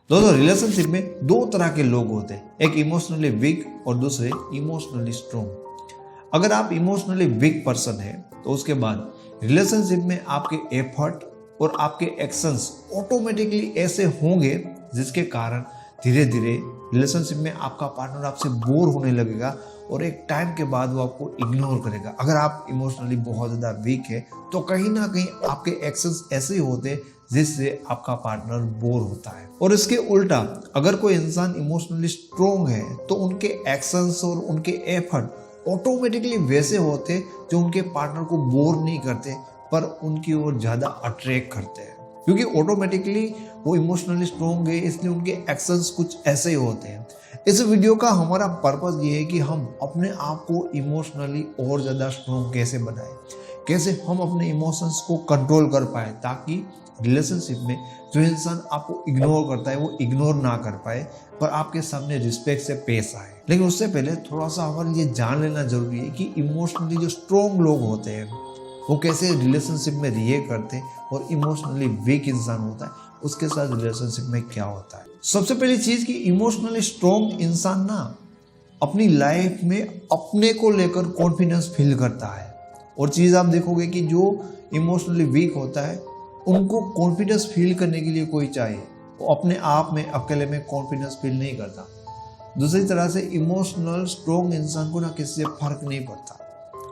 दोस्तों रिलेशनशिप में दो तरह के लोग होते हैं, एक इमोशनली वीक और दूसरे इमोशनली स्ट्रोंग। अगर आप इमोशनली वीक पर्सन है तो उसके बाद रिलेशनशिप में आपके एफर्ट और आपके एक्शंस ऑटोमेटिकली ऐसे होंगे जिसके कारण धीरे धीरे रिलेशनशिप में आपका पार्टनर आपसे बोर होने लगेगा और एक टाइम के बाद वो आपको इग्नोर करेगा। अगर आप इमोशनली बहुत ज़्यादा वीक है तो कहीं ना कहीं आपके एक्शंस ऐसे ही होते हैं जिससे आपका पार्टनर बोर होता है। और इसके उल्टा अगर कोई इंसान इमोशनली स्ट्रोंग है तो उनके एक्शंस और उनके एफर्ट ऑटोमेटिकली वैसे होते जो उनके पार्टनर को बोर नहीं करते पर उनकी ओर ज़्यादा अट्रैक्ट करते हैं, क्योंकि ऑटोमेटिकली वो इमोशनली स्ट्रोंग है इसलिए उनके एक्शंस कुछ ऐसे ही होते हैं। इस वीडियो का हमारा पर्पस ये है कि हम अपने आप को इमोशनली और ज़्यादा स्ट्रोंग कैसे बनाएं, कैसे हम अपने इमोशंस को कंट्रोल कर पाए ताकि रिलेशनशिप में जो इंसान आपको इग्नोर करता है वो इग्नोर ना कर पाए पर आपके सामने रिस्पेक्ट से पेश आए। लेकिन उससे पहले थोड़ा सा हमारे लिए जान लेना जरूरी है कि इमोशनली जो स्ट्रोंग लोग होते हैं वो कैसे रिलेशनशिप में रिएक्ट करते हैं और इमोशनली वीक इंसान होता है उसके साथ रिलेशनशिप में क्या होता है। सबसे पहली चीज कि इमोशनली स्ट्रोंग इंसान ना अपनी लाइफ में अपने को लेकर कॉन्फिडेंस फील करता है। और चीज आप देखोगे कि जो इमोशनली वीक होता है उनको कॉन्फिडेंस फील करने के लिए कोई चाहिए, वो अपने आप में अकेले में कॉन्फिडेंस फील नहीं करता। दूसरी तरह से इमोशनल स्ट्रोंग इंसान को ना किसी से फर्क नहीं पड़ता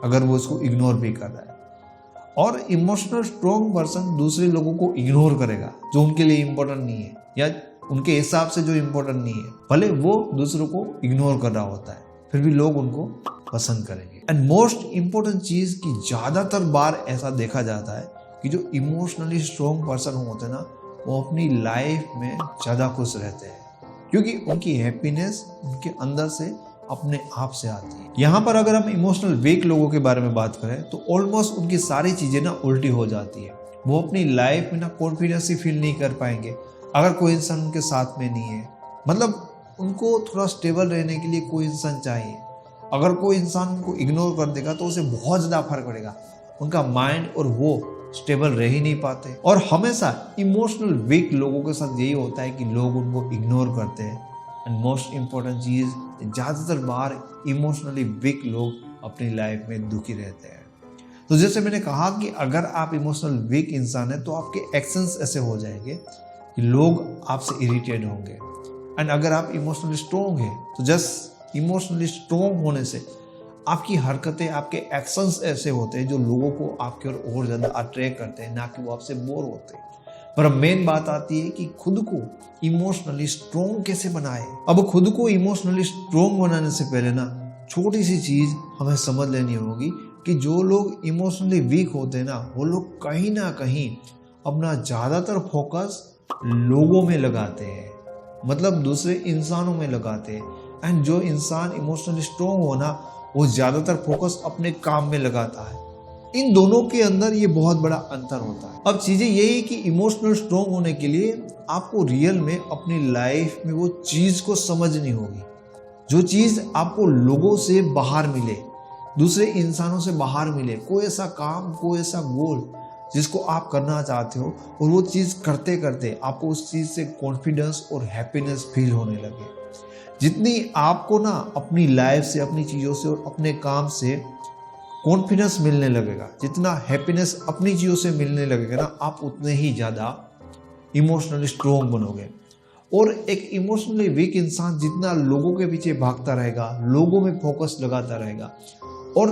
अगर वो उसको इग्नोर भी कर रहा है। और इमोशनल स्ट्रोंग पर्सन दूसरे लोगों को इग्नोर करेगा जो उनके लिए इम्पोर्टेंट नहीं है या उनके हिसाब से जो इम्पोर्टेंट नहीं है, भले वो दूसरों को इग्नोर कर रहा होता है फिर भी लोग उनको पसंद करेंगे। एंड मोस्ट इम्पोर्टेंट चीज कि ज्यादातर बार ऐसा देखा जाता है कि जो इमोशनली स्ट्रोंग पर्सन होते हैं ना वो अपनी लाइफ में ज़्यादा खुश रहते हैं क्योंकि उनकी हैप्पीनेस उनके अंदर से अपने आप से आती है। यहाँ पर अगर हम इमोशनल वीक लोगों के बारे में बात करें तो ऑलमोस्ट उनकी सारी चीज़ें ना उल्टी हो जाती है। वो अपनी लाइफ में ना कॉन्फिडेंस ही फील नहीं कर पाएंगे अगर कोई इंसान उनके साथ में नहीं है। मतलब उनको थोड़ा स्टेबल रहने के लिए कोई इंसान चाहिए। अगर कोई इंसान उनको इग्नोर कर देगा तो उसे बहुत ज़्यादा फर्क पड़ेगा, उनका माइंड और वो स्टेबल रह ही नहीं पाते। और हमेशा इमोशनल वीक लोगों के साथ यही होता है कि लोग उनको इग्नोर करते हैं। एंड मोस्ट इम्पोर्टेंट चीज़ ज़्यादातर बार इमोशनली वीक लोग अपनी लाइफ में दुखी रहते हैं। तो जैसे मैंने कहा कि अगर आप इमोशनल वीक इंसान है तो आपके एक्शंस ऐसे हो जाएंगे कि लोग आपसे इरिटेट होंगे। एंड अगर आप इमोशनली स्ट्रोंग है तो जस्ट इमोशनली स्ट्रोंग होने से आपकी हरकतें आपके एक्शंस ऐसे होते हैं जो लोगों को आपकी ओर और ज़्यादा अट्रैक्ट करते हैं, ना कि वो आपसे बोर होते हैं। पर मेन बात आती है कि खुद को इमोशनली स्ट्रोंग कैसे बनाए। अब खुद को इमोशनली स्ट्रोंग बनाने से पहले ना छोटी सी चीज़ हमें समझ लेनी होगी कि जो लोग इमोशनली वीक होते हैं ना वो लोग कहीं ना कहीं अपना ज़्यादातर फोकस लोगों में लगाते हैं, मतलब दूसरे इंसानों में लगाते हैं। एंड जो इंसान इमोशनली स्ट्रोंग हो ना वो ज़्यादातर फोकस अपने काम में लगाता है। इन दोनों के अंदर ये बहुत बड़ा अंतर होता है। अब चीज़ें यही कि इमोशनल स्ट्रोंग होने के लिए आपको रियल में अपनी लाइफ में वो चीज़ को समझनी होगी जो चीज़ आपको लोगों से बाहर मिले, दूसरे इंसानों से बाहर मिले। कोई ऐसा काम, कोई ऐसा गोल जिसको आप करना चाहते हो और वो चीज़ करते करते आपको उस चीज़ से कॉन्फिडेंस और हैप्पीनेस फील होने लगे। जितनी आपको ना अपनी लाइफ से, अपनी चीज़ों से और अपने काम से कॉन्फिडेंस मिलने लगेगा, जितना हैप्पीनेस अपनी चीज़ों से मिलने लगेगा ना आप उतने ही ज़्यादा इमोशनली स्ट्रोंग बनोगे। और एक इमोशनली वीक इंसान जितना लोगों के पीछे भागता रहेगा, लोगों में फोकस लगाता रहेगा और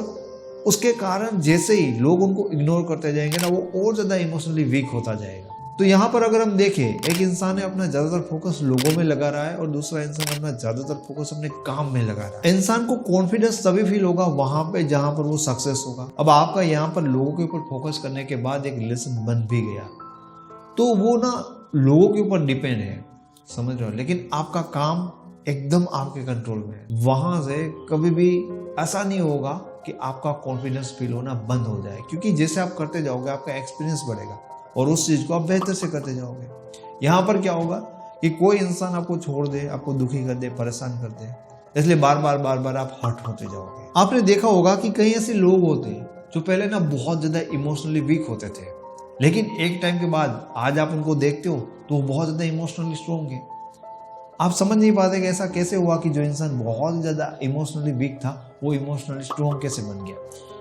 उसके कारण जैसे ही लोग उनको इग्नोर करते जाएंगे ना वो और ज़्यादा इमोशनली वीक होता जाएगा। तो यहाँ पर अगर हम देखें एक इंसान है अपना ज़्यादातर फोकस लोगों में लगा रहा है और दूसरा इंसान अपना ज़्यादातर फोकस अपने काम में लगा रहा है। इंसान को कॉन्फिडेंस तभी फील होगा वहां पे जहां पर वो सक्सेस होगा। अब आपका यहाँ पर लोगों के ऊपर फोकस करने के बाद एक रिलेशन बन भी गया तो वो ना लोगों के ऊपर डिपेंड है, समझ रहे हो, लेकिन आपका काम एकदम आपके कंट्रोल में है। वहां से कभी भी ऐसा नहीं होगा कि आपका कॉन्फिडेंस फील होना बंद हो जाए, क्योंकि जैसे आप करते जाओगे आपका एक्सपीरियंस बढ़ेगा और उस चीज़ को आप बेहतर से करते जाओगे। यहाँ पर क्या होगा कि कोई इंसान आपको छोड़ दे, आपको दुखी कर दे, परेशान कर दे, इसलिए बार बार आप हर्ट होते जाओगे। आपने देखा होगा कि कई ऐसे लोग होते हैं जो पहले ना बहुत ज़्यादा इमोशनली वीक होते थे, लेकिन एक टाइम के बाद आज आप उनको देखते हो तो वो बहुत ज़्यादा इमोशनली स्ट्रोंग है। आप समझ नहीं पाते कि ऐसा कैसे हुआ कि जो इंसान बहुत ज़्यादा इमोशनली वीक था वो इमोशनली स्ट्रॉन्ग कैसे बन गया।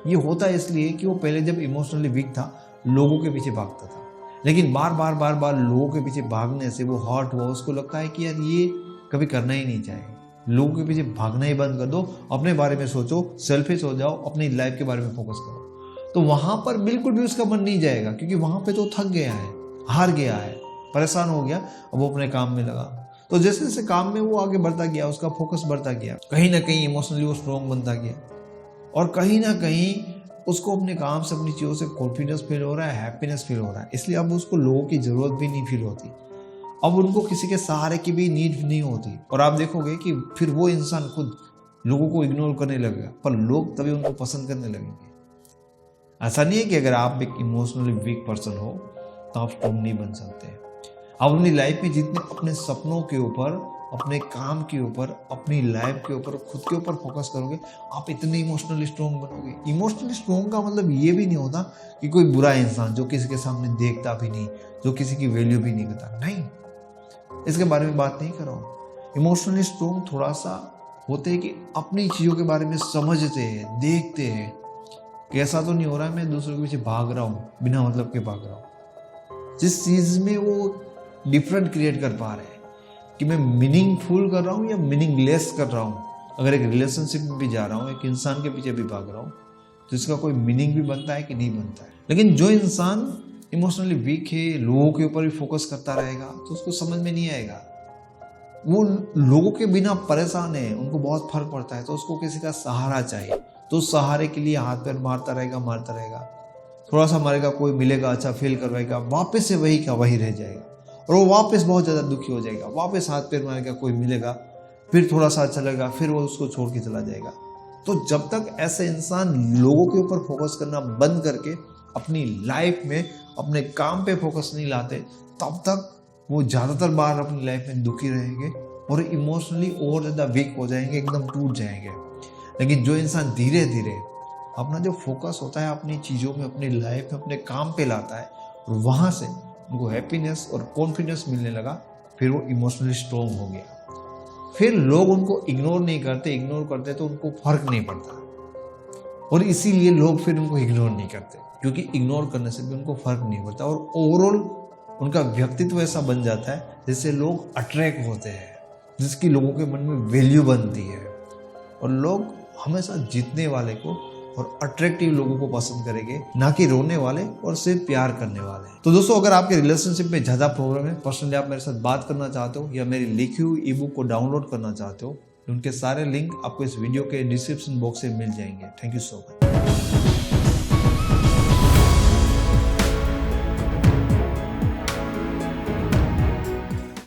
ये होता है इसलिए कि वो पहले जब इमोशनली वीक था लोगों के पीछे भागता था, लेकिन बार बार लोगों के पीछे भागने से वो हर्ट हुआ, उसको लगता है कि यार ये कभी करना ही नहीं चाहिए। लोगों के पीछे भागना ही बंद कर दो, अपने बारे में सोचो, सेल्फिश हो जाओ, अपनी लाइफ के बारे में फोकस करो। तो वहां पर बिल्कुल भी उसका मन नहीं जाएगा, क्योंकि वहां पे तो थक गया है, हार गया है, परेशान हो गया, अब वो अपने काम में लगा। तो जैसे जैसे काम में वो आगे बढ़ता गया, उसका फोकस बढ़ता गया, कहीं ना कहीं इमोशनली वो स्ट्रॉन्ग बनता गया, और कहीं ना कहीं उसको अपने काम से, अपनी चीज़ों से कॉन्फिडेंस फील हो रहा है, हैप्पीनेस फील हो रहा है। इसलिए अब उसको लोगों की ज़रूरत भी नहीं फील होती, अब उनको किसी के सहारे की भी नीड नहीं होती। और आप देखोगे कि फिर वो इंसान खुद लोगों को इग्नोर करने लगेगा, पर लोग तभी उनको पसंद करने लगेंगे। ऐसा नहीं है कि अगर आप एक इमोशनली वीक पर्सन हो तो आप स्ट्रॉन्ग नहीं बन सकते। आप अपनी लाइफ में जितने अपने सपनों के ऊपर, अपने काम के ऊपर, अपनी लाइफ के ऊपर, खुद के ऊपर फोकस करोगे, आप इतने इमोशनली स्ट्रॉन्ग बनोगे। इमोशनली स्ट्रॉन्ग का मतलब ये भी नहीं होता कि कोई बुरा इंसान जो किसी के सामने देखता भी नहीं, जो किसी की वैल्यू भी नहीं करता, नहीं, इसके बारे में बात नहीं कर रहा हूँ। इमोशनली स्ट्रॉन्ग थोड़ा सा होते हैं कि अपनी चीज़ों के बारे में समझते हैं, देखते हैं कि ऐसा तो नहीं हो रहा है मैं दूसरों के पीछे भाग रहा हूँ, बिना मतलब के भाग रहा हूँ। जिस चीज़ में वो डिफरेंट क्रिएट कर पा रहे हैं कि मैं मीनिंगफुल कर रहा हूँ या मीनिंगलेस कर रहा हूँ। अगर एक रिलेशनशिप में भी जा रहा हूँ, एक इंसान के पीछे भी भाग रहा हूँ, तो इसका कोई मीनिंग भी बनता है कि नहीं बनता है। लेकिन जो इंसान इमोशनली वीक है, लोगों के ऊपर भी फोकस करता रहेगा, तो उसको समझ में नहीं आएगा। वो लोगों के बिना परेशान है, उनको बहुत फर्क पड़ता है, तो उसको किसी का सहारा चाहिए, तो उस सहारे के लिए हाथ पैर मारता रहेगा, थोड़ा सा मारेगा, कोई मिलेगा, अच्छा फील करवाएगा, वापस से वही का वही रह जाएगा, और वो वापस बहुत ज़्यादा दुखी हो जाएगा, वापस हाथ पैर मारेगा, कोई मिलेगा, फिर थोड़ा सा अच्छा लगेगा, फिर वो उसको छोड़ के चला जाएगा। तो जब तक ऐसे इंसान लोगों के ऊपर फोकस करना बंद करके अपनी लाइफ में, अपने काम पे फोकस नहीं लाते, तब तक वो ज़्यादातर बार अपनी लाइफ में दुखी रहेंगे और इमोशनली और ज़्यादा वीक हो जाएंगे, एकदम टूट जाएंगे। लेकिन जो इंसान धीरे धीरे अपना जो फोकस होता है अपनी चीज़ों में, अपनी लाइफ में, अपने काम पे लाता है, और वहाँ से उनको हैप्पीनेस और कॉन्फिडेंस मिलने लगा, फिर वो इमोशनली स्ट्रॉन्ग हो गया। फिर लोग उनको इग्नोर नहीं करते, इग्नोर करते तो उनको फर्क नहीं पड़ता, और इसीलिए लोग फिर उनको इग्नोर नहीं करते, क्योंकि इग्नोर करने से भी उनको फर्क नहीं पड़ता, और ओवरऑल उनका व्यक्तित्व ऐसा बन जाता है जिससे लोग अट्रैक्ट होते हैं, जिसकी लोगों के मन में वैल्यू बनती है, और लोग हमेशा जीतने वाले को और अट्रैक्टिव लोगों को पसंद करेंगे, ना कि रोने वाले और सिर्फ प्यार करने वाले। तो दोस्तों, अगर आपके रिलेशनशिप में ज़्यादा प्रॉब्लम है, पर्सनली आप मेरे साथ बात करना चाहते हो या मेरी लिखी हुई ई बुक को डाउनलोड करना चाहते हो, तो उनके सारे लिंक आपको इस वीडियो के डिस्क्रिप्शन बॉक्स में मिल जाएंगे। Thank you so much.